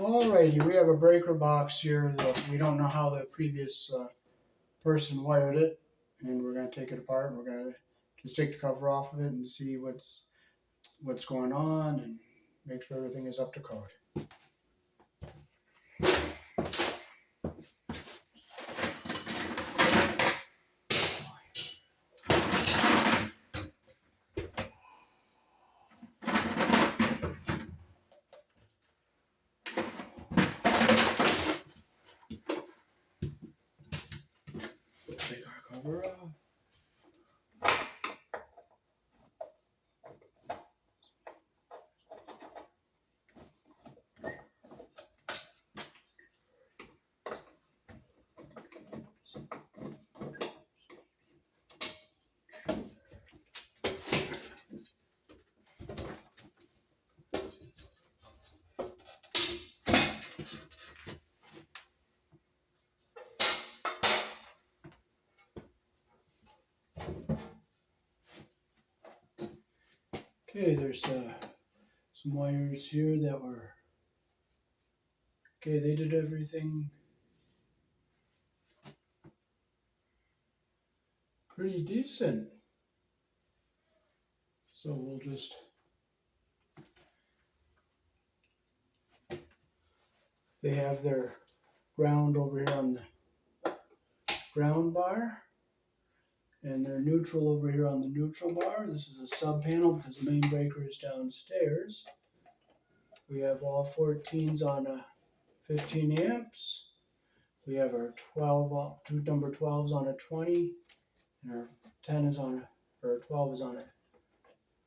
Alrighty, we have a breaker box here that we don't know how the previous person wired it, and we're going to take it apart and we're going to just take the cover off of it and see what's going on and make sure everything is up to code. Take our cover off. Okay, there's some wires here that were, okay, they did everything pretty decent. So we'll just, they have their ground over here on the ground bar, and their neutral over here on the neutral bar. This is a sub panel because the main breaker is downstairs. We have all 14s on 15 amps. We have our 2 number 12s on a 20, and our 10 is on a, or 12 is on a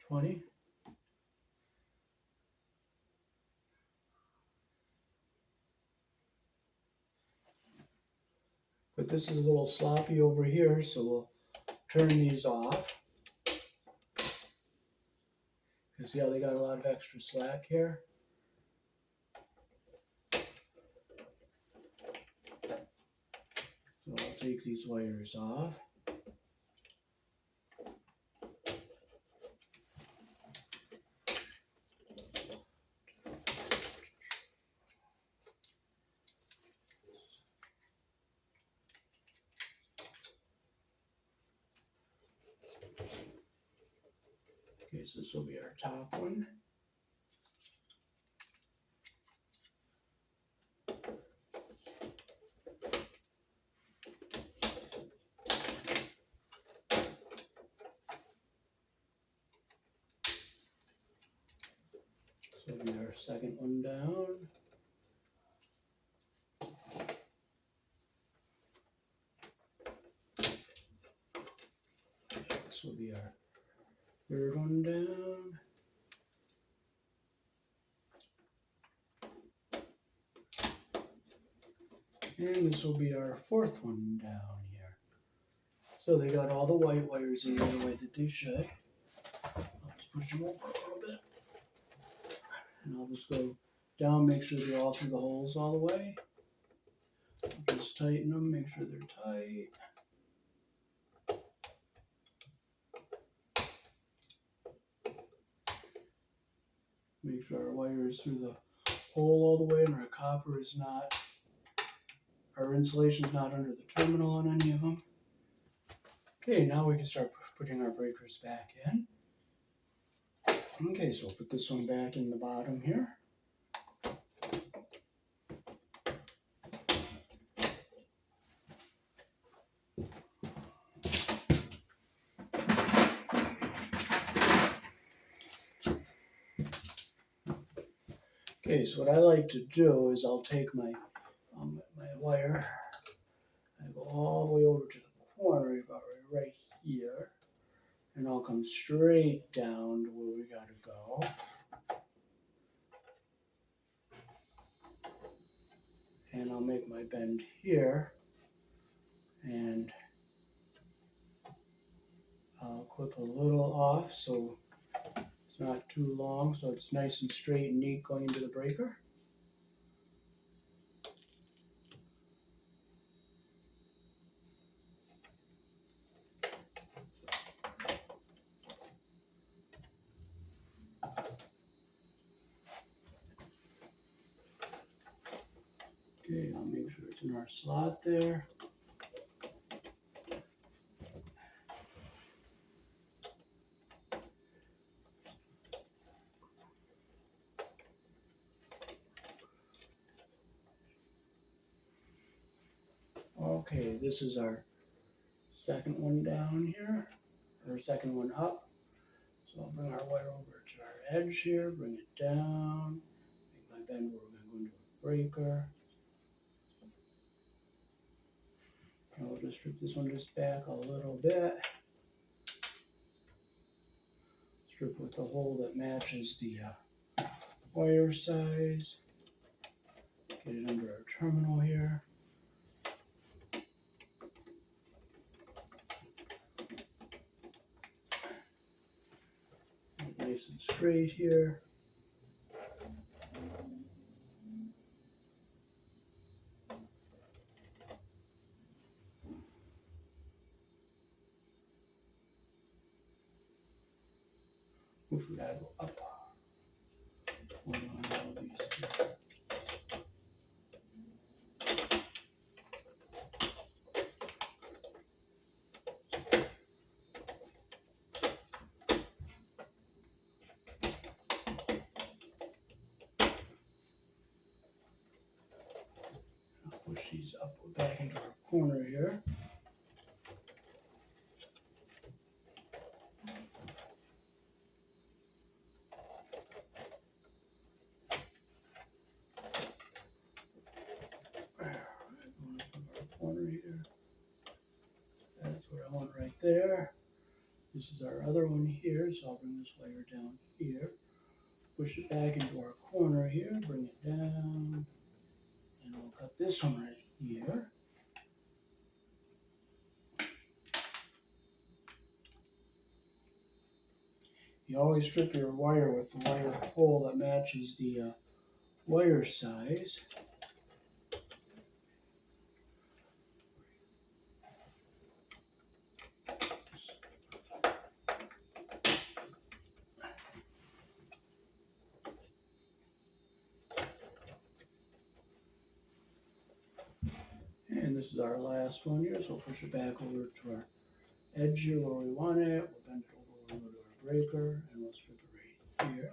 20. But this is a little sloppy over here, so we'll turn these off. You see how they got a lot of extra slack here? So I'll take these wires off. Okay, so this will be our top one. This will be our second one down. This will be our third one down. And this will be our fourth one down here. So they got all the white wires in the way that they should. I'll just push them over a little bit. And I'll just go down, make sure they're all through the holes all the way. Just tighten them, make sure they're tight. Make sure our wire is through the hole all the way and our copper is not, our insulation is not under the terminal on any of them. Okay, now we can start putting our breakers back in. Okay, so we'll put this one back in the bottom here. Okay, so what I like to do is I'll take my wire, I go all the way over to the corner, about right here, and I'll come straight down to where we gotta go. And I'll make my bend here, and I'll clip a little off so it's not too long, so it's nice and straight and neat going into the breaker. Okay, I'll make sure it's in our slot there. Okay, this is our second one down here, or second one up. So I'll bring our wire over to our edge here, bring it down, make my bend where we're going to go into a breaker. And we'll just strip this one just back a little bit. Strip with the hole that matches the wire size. Get it under our terminal here. Nice and straight here. Oof, we gotta go up. Hold on, all these here. I'll push these up back into our corner here. Corner here. That's what I want right there. This is our other one here, so I'll bring this wire down here. Push it back into our corner here, bring it down, and we'll cut this one right here. You always strip your wire with the wire hole that matches the wire size. And this is our last one here, so we'll push it back over to our edge here where we want it. We'll bend it over, we'll go to our breaker, and we'll strip it right here.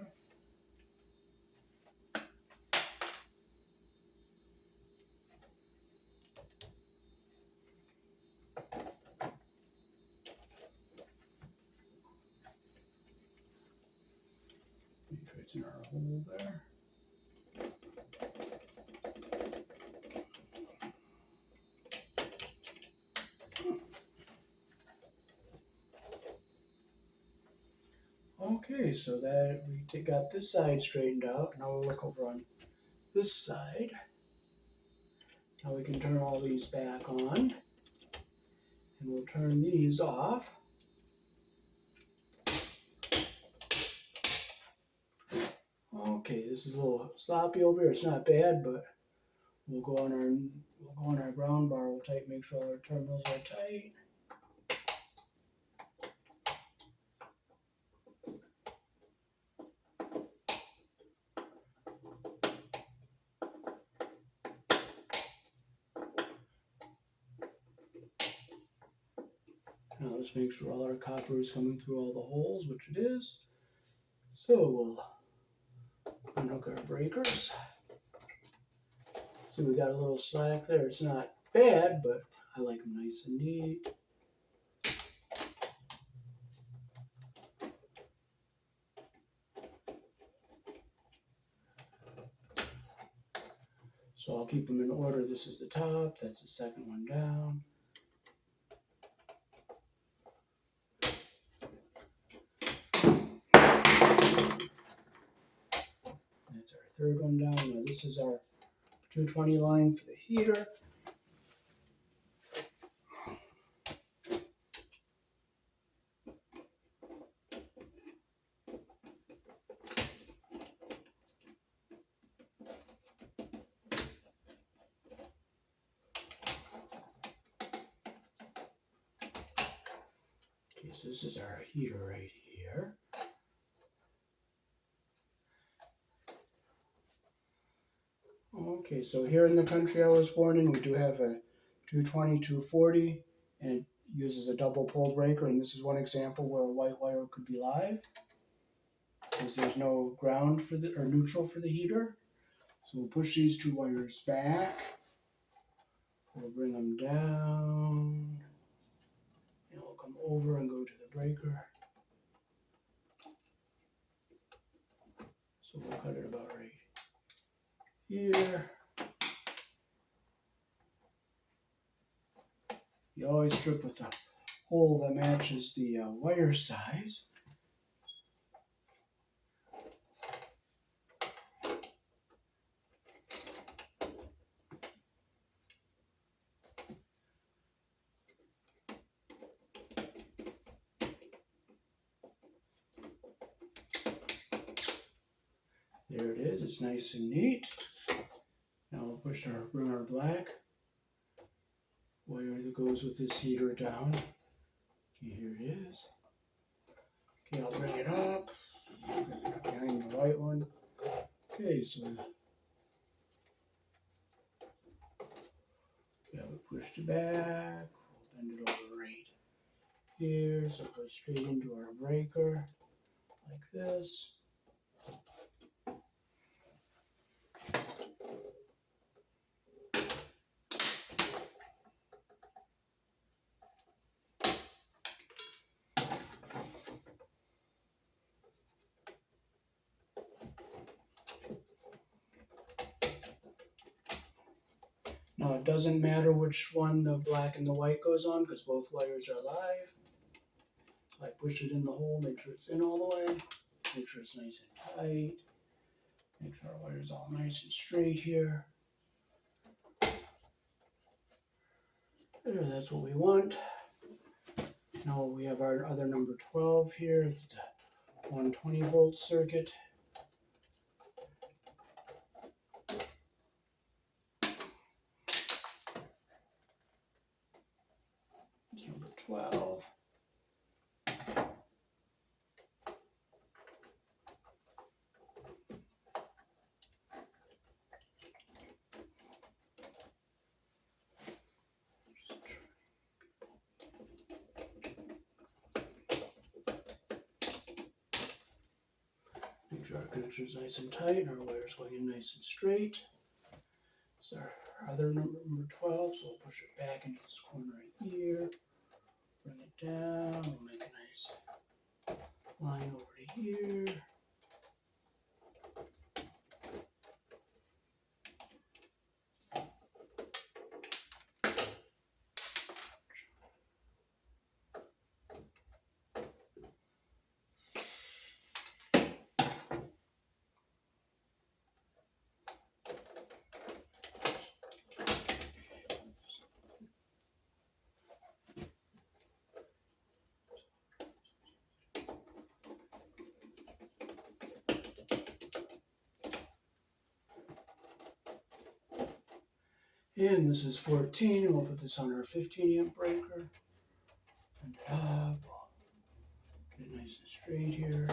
Make sure it's in our hole there. Okay, so that we got this side straightened out. Now we'll look over on this side. Now we can turn all these back on, and we'll turn these off. Okay, this is a little sloppy over here. It's not bad, but we'll go on our ground bar. We'll make sure all our terminals are tight. Now let's make sure all our copper is coming through all the holes, which it is. So we'll unhook our breakers. See, we got a little slack there. It's not bad, but I like them nice and neat. So I'll keep them in order. This is the top, that's the second one down. That's our third one down. Now this is our 220 line for the heater. Okay, so this is our heater right here. Okay, so here in the country I was born in, we do have a 220, 240, and it uses a double pole breaker, and this is one example where a white wire could be live, because there's no ground for the, or neutral for the heater. So we'll push these two wires back, we'll bring them down, and we'll come over and go to the breaker. So we'll cut it about right here. You always strip with a hole that matches the wire size. There it is, it's nice and neat. Now we'll bring our black wire that goes with this heater down. Okay, here it is. Okay, I'll bring it up. Bring it up behind the white one. Okay, so we have it pushed back. We'll bend it over right here, so it goes straight into our breaker, like this. Now it doesn't matter which one the black and the white goes on, because both wires are live. So I push it in the hole, make sure it's in all the way, make sure it's nice and tight, make sure our wire's all nice and straight here. There, that's what we want. Now we have our other number 12 here. It's the 120 volt circuit. It's number 12. Make sure our connection is nice and tight and our wire's going in nice and straight. This is our other number 12, so we'll push it back into this corner right here. Bring it down, we'll make a nice line over to here. And this is 14, and we'll put this on our 15 amp breaker. And up, get it nice and straight here.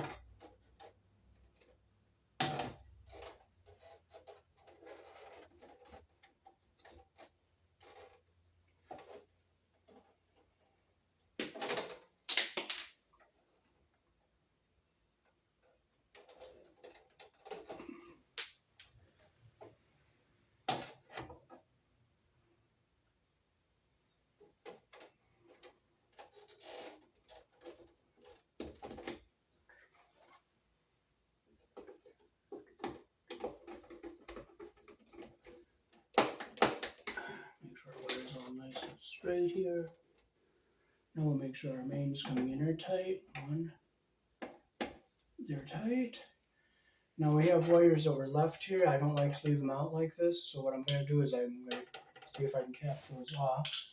Nice and straight here. Now we'll make sure our main's coming in tight. One, they're tight. Now we have wires that were left here. I don't like to leave them out like this, so what I'm going to do is I'm going to see if I can cap those off.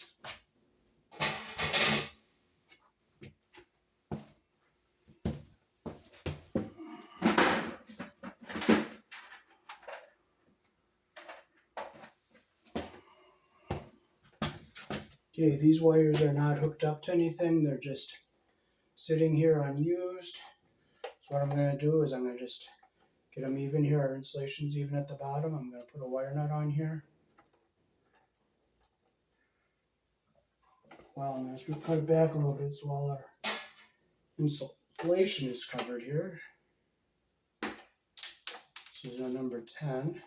Okay, these wires are not hooked up to anything. They're just sitting here unused. So what I'm going to do is I'm going to just Get them even here. Our insulation's even at the bottom. I'm going to put a wire nut on here. Well, I'm going to cut it back a little bit so all our insulation is covered here. This is our number 10.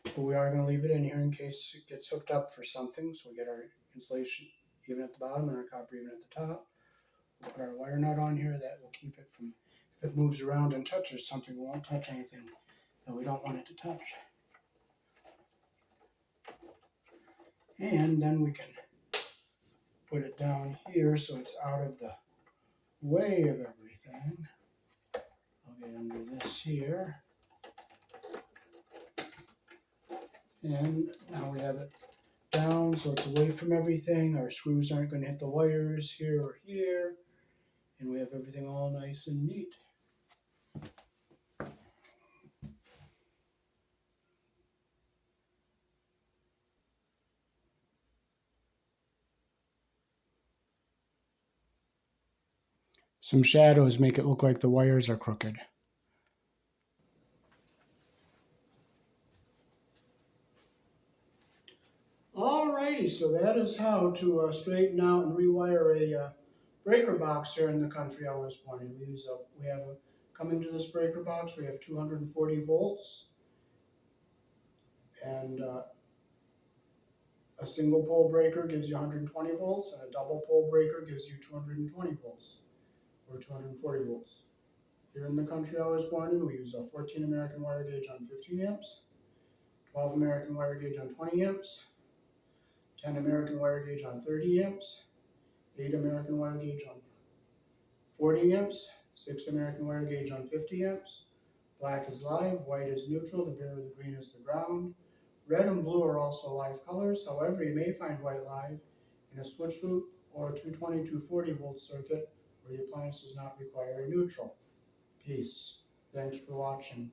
But we are going to leave it in here in case it gets hooked up for something. So we get our insulation even at the bottom and our copper even at the top. We'll put our wire nut on here. That will keep it from, if it moves around and touches something, it won't touch anything that we don't want it to touch. And then we can put it down here so it's out of the way of everything. I'll get under this here. And now we have it down so it's away from everything. Our screws aren't going to hit the wires here or here. And we have everything all nice and neat. Some shadows make it look like the wires are crooked. Alrighty, so that is how to straighten out and rewire a breaker box here in the country I was born in. We have coming to this breaker box, we have 240 volts, and a single pole breaker gives you 120 volts, and a double pole breaker gives you 220 volts, or 240 volts. Here in the country I was born in, we use a 14 American wire gauge on 15 amps, 12 American wire gauge on 20 amps, 10 American wire gauge on 30 amps, 8 American wire gauge on 40 amps, 6 American wire gauge on 50 amps. Black is live, white is neutral, the bare or the green is the ground. Red and blue are also live colors. However, you may find white live in a switch loop or a 220, 240 volt circuit where the appliance does not require a neutral. Peace. Thanks for watching.